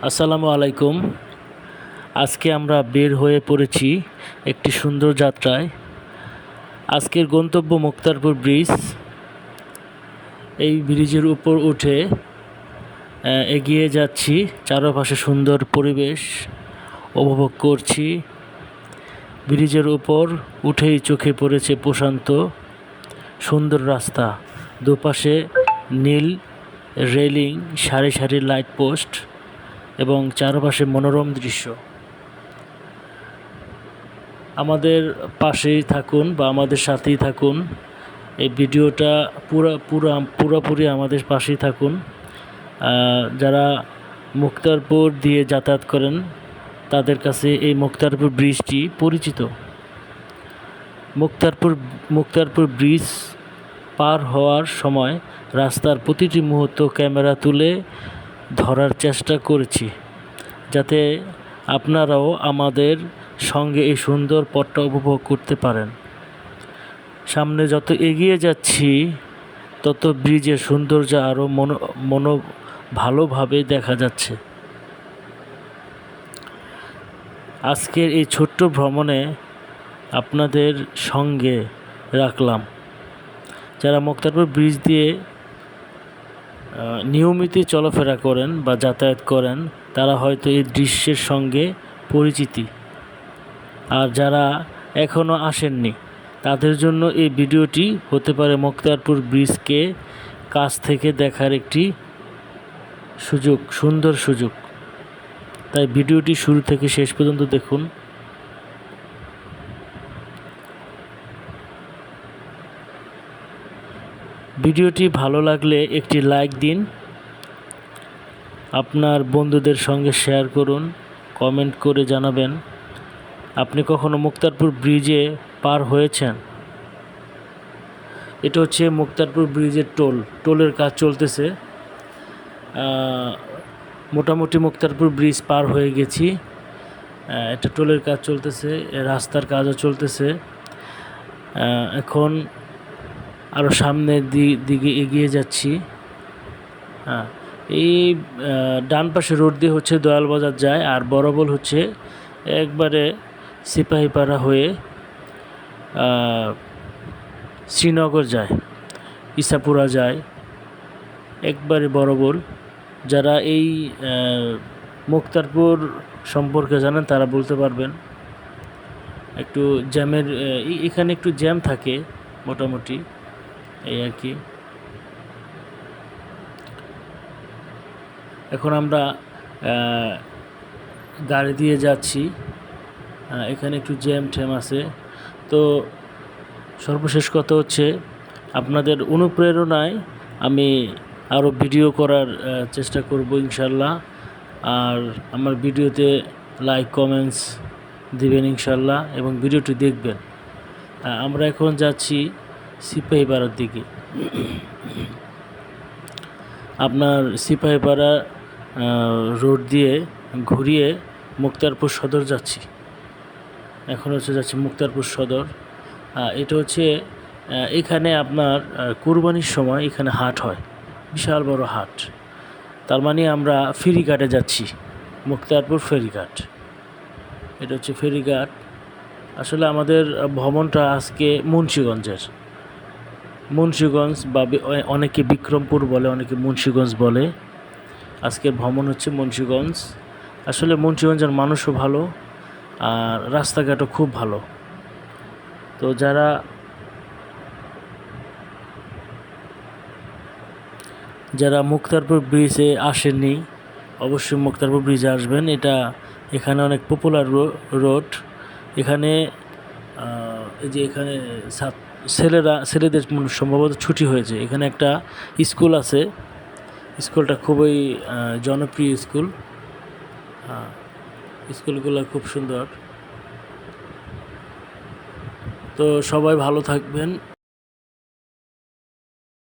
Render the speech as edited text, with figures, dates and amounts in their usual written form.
আসসালামু আলাইকুম। আজকে আমরা বের হয়ে পড়েছি একটি সুন্দর যাত্রায়। আজকের গন্তব্য মুক্তারপুর ব্রিজ। এই ব্রিজের উপর উঠে এগিয়ে যাচ্ছি, চারপাশে সুন্দর পরিবেশ উপভোগ করছি। ব্রিজের উপর উঠেই চোখে পড়েছে প্রশান্ত সুন্দর রাস্তা, দুপাশে নীল রেলিং, সারি সারি লাইট পোস্ট এবং চারপাশে মনোরম দৃশ্য। আমাদের পাশেই থাকুন বা আমাদের সাথেই থাকুন। এই ভিডিওটা পুরোপুরি আমাদের পাশেই থাকুন। যারা মুক্তারপুর দিয়ে যাতায়াত করেন তাদের কাছে এই মুক্তারপুর ব্রিজটি পরিচিত। মুক্তারপুর ব্রিজ পার হওয়ার সময় রাস্তার প্রতিটি মুহূর্ত ক্যামেরা তুলে ধরার চেষ্টা করেছি, যাতে আপনারাও আমাদের সঙ্গে এই সুন্দর পথটা উপভোগ করতে পারেন। সামনে যত এগিয়ে যাচ্ছি তত ব্রিজের সৌন্দর্য আরও ভালোভাবে দেখা যাচ্ছে। আজকের এই ছোট্ট ভ্রমণে আপনাদের সঙ্গে রাখলাম। যারা মুক্তারপুর ব্রিজ দিয়ে নিয়মিত চলাফেরা করেন বা যাতায়াত করেন তারা হয়তো এই দৃশ্যের সঙ্গে পরিচিতি, আর যারা এখনও আসেননি তাদের জন্য এই ভিডিওটি হতে পারে মুক্তারপুর ব্রিজকে কাছ থেকে দেখার একটি সুন্দর সুযোগ। তাই ভিডিওটি শুরু থেকে শেষ পর্যন্ত দেখুন। ভিডিওটি ভালো লাগলে একটি লাইক দিন, আপনার বন্ধুদের সঙ্গে শেয়ার করুন, কমেন্ট করে জানাবেন আপনি কখনো মুক্তারপুর ব্রিজে পার হয়েছেন। এটা হচ্ছে মুক্তারপুর ব্রিজের টোলের কাজ চলতেছে। মোটামুটি মুক্তারপুর ব্রিজ পার হয়ে গেছি। এটা টোলের কাজ চলতেছে, রাস্তার কাজও চলতেছে। এখন আরও সামনের দিকে এগিয়ে যাচ্ছি। এই ডান পাশে রোড দিয়ে হচ্ছে দয়াল বাজার যায়, আর বরাবর হচ্ছে একবারে সিপাহীপাড়া হয়ে শ্রীনগর যায়, ইসাপুরা যায়, একবারে বরাবর। যারা এই মুক্তারপুর সম্পর্কে জানেন তারা বলতে পারবেন। একটু জ্যামের এখানে একটু জ্যাম থাকে মোটামুটি, এই আর কি। এখন আমরা গাড়ি দিয়ে যাচ্ছি, এখানে একটু জ্যাম ঠ্যাম আছে। তো সর্বশেষ কথা হচ্ছে আপনাদের অনুপ্রেরণায় আমি আরও ভিডিও করার চেষ্টা করব ইনশাল্লাহ। আর আমার ভিডিওতে লাইক কমেন্টস দিবেন ইনশাল্লাহ এবং ভিডিওটি দেখবেন। আমরা এখন যাচ্ছি সিপাহীপাড়ার দিকে। আপনার সিপাহীপাড়া রোড দিয়ে ঘুরিয়ে মুক্তারপুর সদর যাচ্ছি। এখন যাচ্ছি মুক্তারপুর সদর। এটা হচ্ছে এখানে আপনার কুরবানির সময় এখানে হাট হয়, বিশাল বড় হাট। তার মানে আমরা ফেরিঘাটে যাচ্ছি, মুক্তারপুর ফেরিঘাট। এটা হচ্ছে ফেরিঘাট। আসলে আমাদের ভ্রমণটা আজকে মুন্সিগঞ্জ বা অনেকে বিক্রমপুর বলে, অনেকে মুন্সিগঞ্জ বলে। আজকের ভ্রমণ হচ্ছে মুন্সিগঞ্জ। আসলে মুন্সিগঞ্জের মানুষও ভালো আর রাস্তাঘাটও খুব ভালো। তো যারা মুক্তারপুর ব্রিজে আসেননি অবশ্যই মুক্তারপুর ব্রিজে আসবেন। এখানে অনেক পপুলার রোড। এখানে এই যে এখানে ছেলেদের সম্ভবত ছুটি হয়েছে। এখানে একটা স্কুল আছে, স্কুলটা খুবই জনপ্রিয় স্কুল। স্কুলগুলো খুব সুন্দর। তো সবাই ভালো থাকবেন।